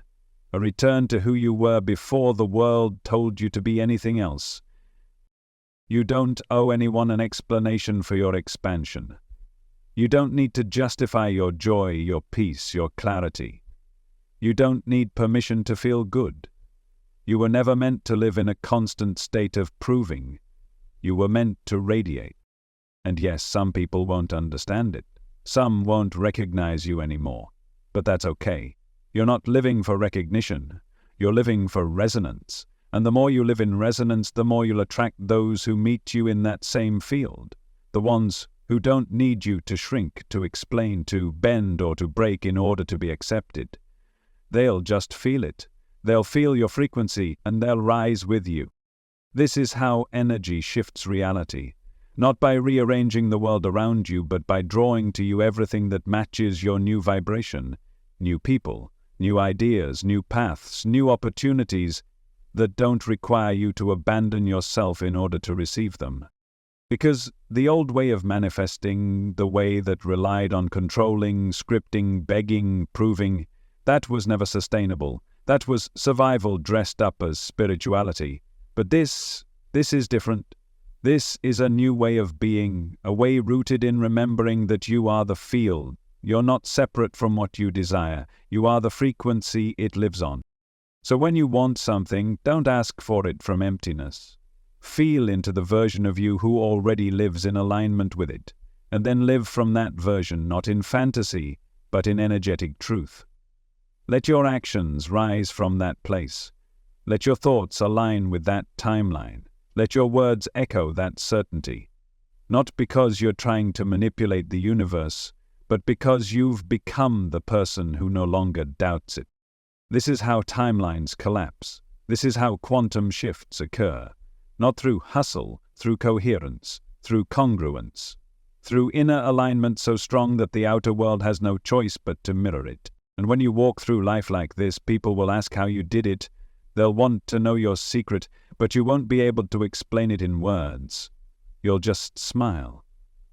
A return to who you were before the world told you to be anything else. You don't owe anyone an explanation for your expansion. You don't need to justify your joy, your peace, your clarity. You don't need permission to feel good. You were never meant to live in a constant state of proving. You were meant to radiate. And yes, some people won't understand it. Some won't recognize you anymore. But that's okay. You're not living for recognition. You're living for resonance. And the more you live in resonance, the more you'll attract those who meet you in that same field. The ones who don't need you to shrink, to explain, to bend, or to break in order to be accepted. They'll just feel it. They'll feel your frequency, and they'll rise with you. This is how energy shifts reality. Not by rearranging the world around you, but by drawing to you everything that matches your new vibration. New people, new ideas, new paths, new opportunities that don't require you to abandon yourself in order to receive them. Because the old way of manifesting, the way that relied on controlling, scripting, begging, proving, that was never sustainable. That was survival dressed up as spirituality. But this is different. This is a new way of being, a way rooted in remembering that you are the field. You're not separate from what you desire. You are the frequency it lives on. So when you want something, don't ask for it from emptiness. Feel into the version of you who already lives in alignment with it, and then live from that version, not in fantasy, but in energetic truth. Let your actions rise from that place. Let your thoughts align with that timeline. Let your words echo that certainty. Not because you're trying to manipulate the universe, but because you've become the person who no longer doubts it. This is how timelines collapse. This is how quantum shifts occur. Not through hustle, through coherence, through congruence, through inner alignment so strong that the outer world has no choice but to mirror it. And when you walk through life like this, people will ask how you did it. They'll want to know your secret, but you won't be able to explain it in words. You'll just smile.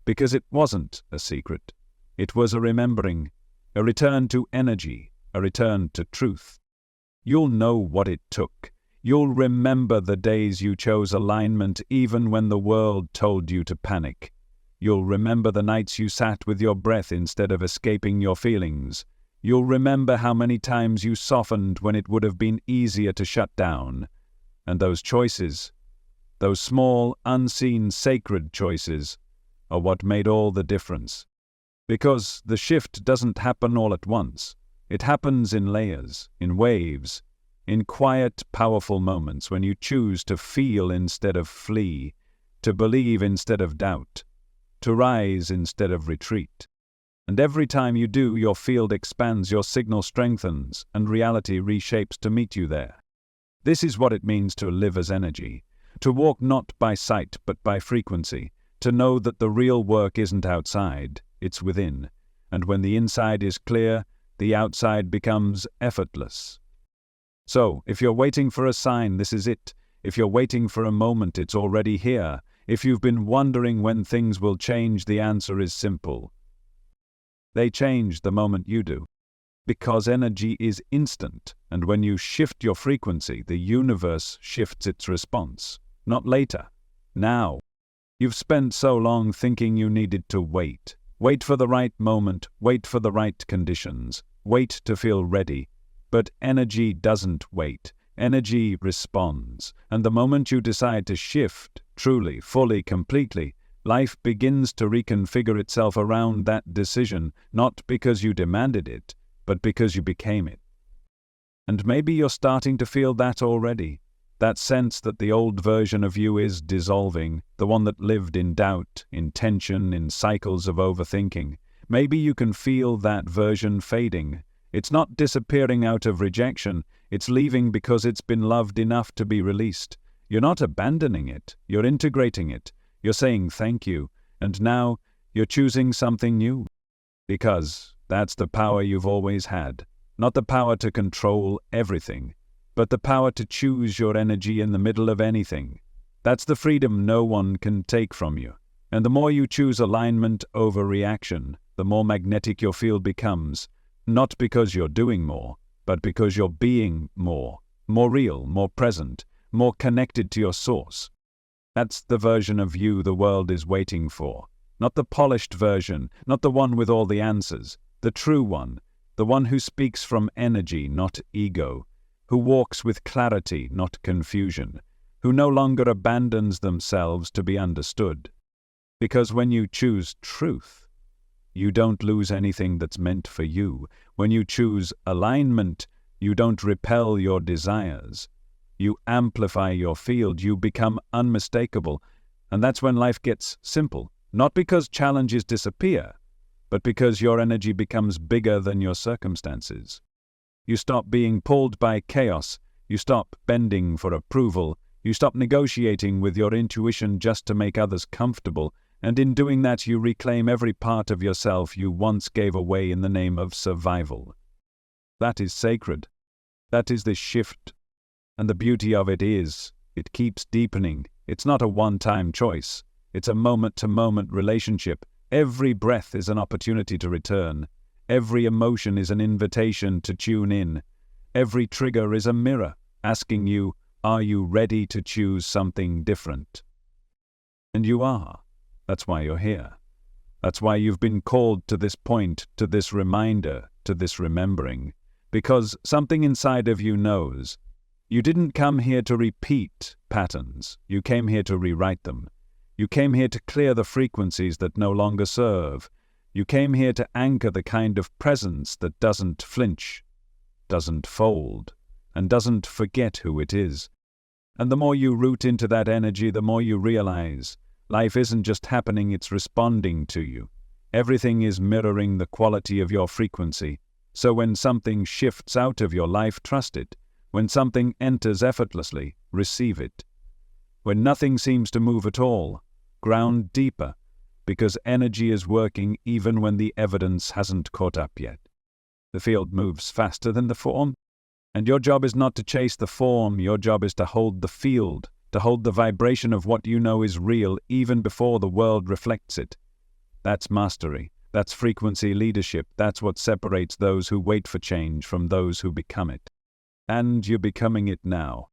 Because it wasn't a secret. It was a remembering, a return to energy, a return to truth. You'll know what it took. You'll remember the days you chose alignment even when the world told you to panic. You'll remember the nights you sat with your breath instead of escaping your feelings. You'll remember how many times you softened when it would have been easier to shut down. And those choices, those small, unseen, sacred choices, are what made all the difference. Because the shift doesn't happen all at once. It happens in layers, in waves, in quiet, powerful moments when you choose to feel instead of flee, to believe instead of doubt, to rise instead of retreat. And every time you do, your field expands, your signal strengthens, and reality reshapes to meet you there. This is what it means to live as energy, to walk not by sight but by frequency, to know that the real work isn't outside, it's within, and when the inside is clear, the outside becomes effortless. So, if you're waiting for a sign, this is it. If you're waiting for a moment, it's already here. If you've been wondering when things will change, the answer is simple. They change the moment you do. Because energy is instant, and when you shift your frequency, the universe shifts its response. Not later. Now. You've spent so long thinking you needed to wait. Wait for the right moment, wait for the right conditions, wait to feel ready. But energy doesn't wait. Energy responds. And the moment you decide to shift, truly, fully, completely, life begins to reconfigure itself around that decision, not because you demanded it, but because you became it. And maybe you're starting to feel that already. That sense that the old version of you is dissolving, the one that lived in doubt, in tension, in cycles of overthinking. Maybe you can feel that version fading. It's not disappearing out of rejection, it's leaving because it's been loved enough to be released. You're not abandoning it, you're integrating it. You're saying thank you, and now you're choosing something new. Because that's the power you've always had. Not the power to control everything, but the power to choose your energy in the middle of anything. That's the freedom no one can take from you. And the more you choose alignment over reaction, the more magnetic your field becomes. Not because you're doing more, but because you're being more real, more present, more connected to your source. That's the version of you the world is waiting for. Not the polished version, not the one with all the answers. The true one, the one who speaks from energy, not ego, who walks with clarity, not confusion, who no longer abandons themselves to be understood. Because when you choose truth, you don't lose anything that's meant for you. When you choose alignment, you don't repel your desires. You amplify your field, you become unmistakable. And that's when life gets simple. Not because challenges disappear, but because your energy becomes bigger than your circumstances. You stop being pulled by chaos. You stop bending for approval. You stop negotiating with your intuition just to make others comfortable. And in doing that, you reclaim every part of yourself you once gave away in the name of survival. That is sacred. That is the shift. And the beauty of it is, it keeps deepening. It's not a one-time choice. It's a moment-to-moment relationship. Every breath is an opportunity to return. Every emotion is an invitation to tune in. Every trigger is a mirror, asking you, are you ready to choose something different? And you are. That's why you're here. That's why you've been called to this point, to this reminder, to this remembering. Because something inside of you knows. You didn't come here to repeat patterns. You came here to rewrite them. You came here to clear the frequencies that no longer serve. You came here to anchor the kind of presence that doesn't flinch, doesn't fold, and doesn't forget who it is. And the more you root into that energy, the more you realize Life isn't just happening, it's responding to you. Everything is mirroring the quality of your frequency. So when something shifts out of your life, trust it. When something enters effortlessly, receive it. When nothing seems to move at all, ground deeper, because energy is working even when the evidence hasn't caught up yet. The field moves faster than the form, and your job is not to chase the form, your job is to hold the field, to hold the vibration of what you know is real even before the world reflects it. That's mastery, that's frequency leadership, that's what separates those who wait for change from those who become it. And you're becoming it now.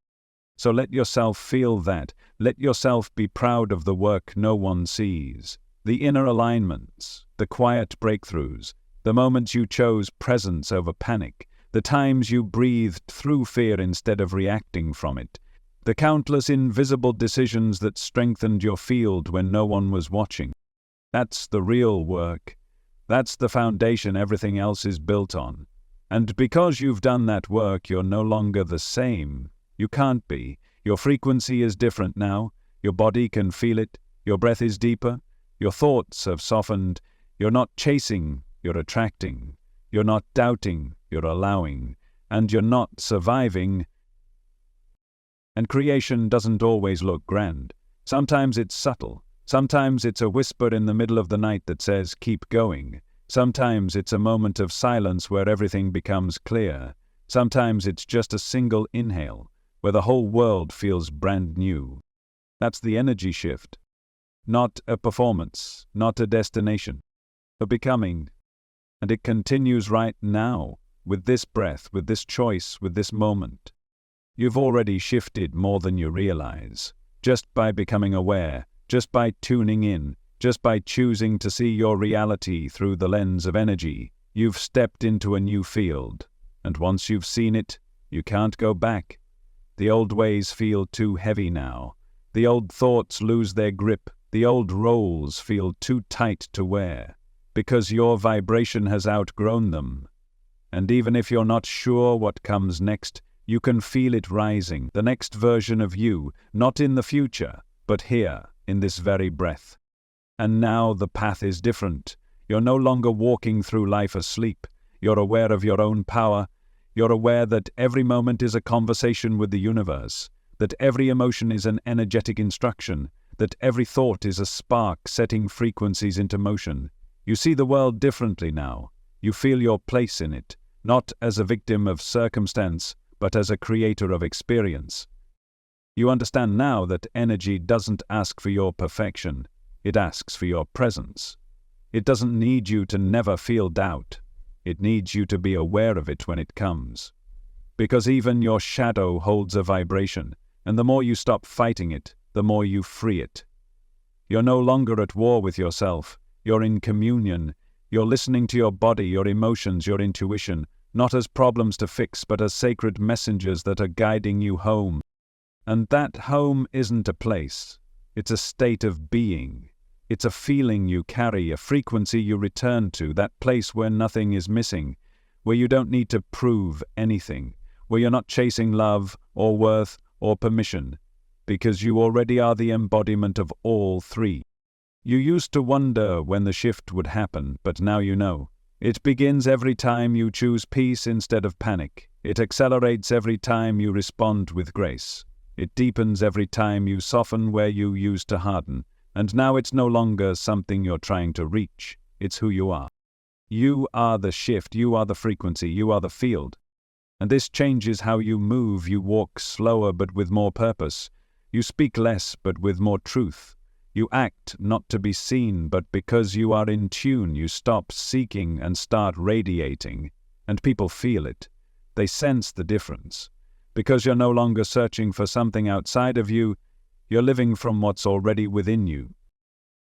So let yourself feel that, let yourself be proud of the work no one sees, the inner alignments, the quiet breakthroughs, the moments you chose presence over panic, the times you breathed through fear instead of reacting from it, the countless invisible decisions that strengthened your field when no one was watching. That's the real work. That's the foundation everything else is built on. And because you've done that work, you're no longer the same. You can't be. Your frequency is different now. Your body can feel it. Your breath is deeper. Your thoughts have softened. You're not chasing, you're attracting. You're not doubting, you're allowing. And you're not surviving. And creation doesn't always look grand. Sometimes it's subtle. Sometimes it's a whisper in the middle of the night that says, keep going. Sometimes it's a moment of silence where everything becomes clear. Sometimes it's just a single inhale, where the whole world feels brand new. That's the energy shift. Not a performance, not a destination, a becoming. And it continues right now, with this breath, with this choice, with this moment. You've already shifted more than you realize, just by becoming aware, just by tuning in, just by choosing to see your reality through the lens of energy. You've stepped into a new field, and once you've seen it, you can't go back. The old ways feel too heavy now. The old thoughts lose their grip. The old roles feel too tight to wear, because your vibration has outgrown them. And even if you're not sure what comes next, you can feel it rising, the next version of you, not in the future, but here, in this very breath. And now the path is different. You're no longer walking through life asleep. You're aware of your own power. You're aware that every moment is a conversation with the universe, that every emotion is an energetic instruction, that every thought is a spark setting frequencies into motion. You see the world differently now. You feel your place in it, not as a victim of circumstance, but as a creator of experience. You understand now that energy doesn't ask for your perfection, it asks for your presence. It doesn't need you to never feel doubt. It needs you to be aware of it when it comes. Because even your shadow holds a vibration, and the more you stop fighting it, the more you free it. You're no longer at war with yourself. You're in communion. You're listening to your body, your emotions, your intuition, not as problems to fix, but as sacred messengers that are guiding you home. And that home isn't a place. It's a state of being. It's a feeling you carry, a frequency you return to, that place where nothing is missing, where you don't need to prove anything, where you're not chasing love or worth or permission, because you already are the embodiment of all three. You used to wonder when the shift would happen, but now you know. It begins every time you choose peace instead of panic. It accelerates every time you respond with grace. It deepens every time you soften where you used to harden. And now it's no longer something you're trying to reach. It's who you are. You are the shift, you are the frequency, you are the field. And this changes how you move. You walk slower but with more purpose. You speak less but with more truth. You act not to be seen, but because you are in tune. You stop seeking and start radiating. And people feel it. They sense the difference. Because you're no longer searching for something outside of you, you're living from what's already within you.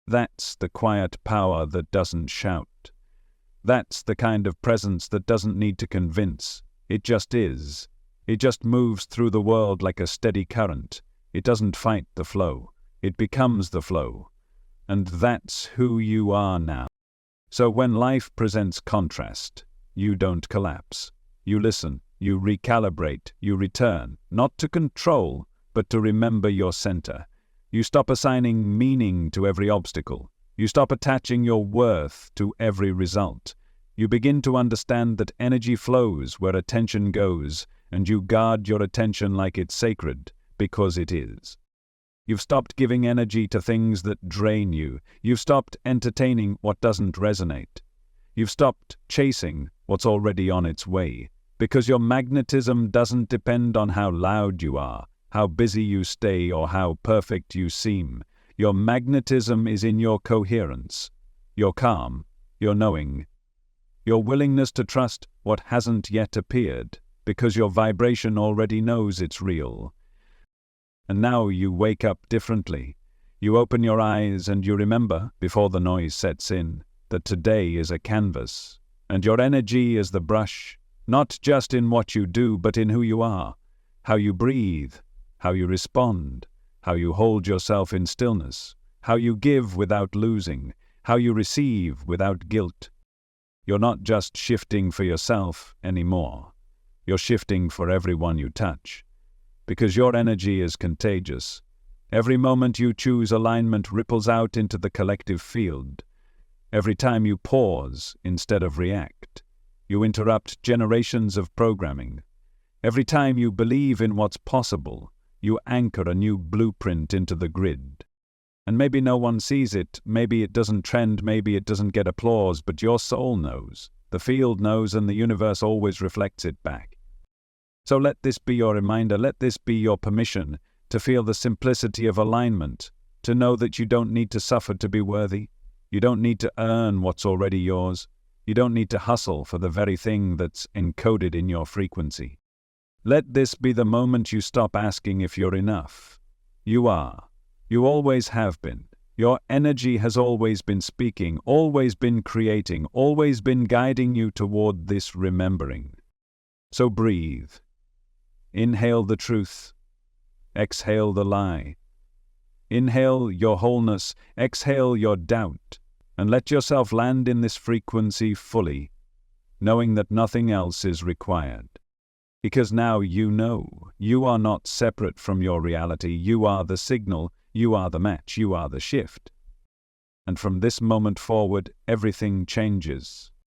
That's the quiet power that doesn't shout. That's the kind of presence that doesn't need to convince. It just is. It just moves through the world like a steady current. It doesn't fight the flow. It becomes the flow. And that's who you are now. So when life presents contrast, you don't collapse. You listen, you recalibrate, you return, not to control, but to remember your center. You stop assigning meaning to every obstacle. You stop attaching your worth to every result. You begin to understand that energy flows where attention goes, and you guard your attention like it's sacred, because it is. You've stopped giving energy to things that drain you. You've stopped entertaining what doesn't resonate. You've stopped chasing what's already on its way, because your magnetism doesn't depend on how loud you are, how busy you stay, or how perfect you seem. Your magnetism is in your coherence, your calm, your knowing, your willingness to trust what hasn't yet appeared, because your vibration already knows it's real. And now you wake up differently. You open your eyes and you remember, before the noise sets in, that today is a canvas, and your energy is the brush, not just in what you do, but in who you are, how you breathe, how you respond, how you hold yourself in stillness, how you give without losing, how you receive without guilt. You're not just shifting for yourself anymore. You're shifting for everyone you touch. Because your energy is contagious. Every moment you choose alignment ripples out into the collective field. Every time you pause instead of react, you interrupt generations of programming. Every time you believe in what's possible, you anchor a new blueprint into the grid. And maybe no one sees it, maybe it doesn't trend, maybe it doesn't get applause, but your soul knows, the field knows, and the universe always reflects it back. So let this be your reminder, let this be your permission to feel the simplicity of alignment, to know that you don't need to suffer to be worthy. You don't need to earn what's already yours. You don't need to hustle for the very thing that's encoded in your frequency. Let this be the moment you stop asking if you're enough. You are. You always have been. Your energy has always been speaking, always been creating, always been guiding you toward this remembering. So breathe. Inhale the truth. Exhale the lie. Inhale your wholeness. Exhale your doubt. And let yourself land in this frequency fully, knowing that nothing else is required. Because now you know you are not separate from your reality. You are the signal. You are the match. You are the shift. And from this moment forward, everything changes.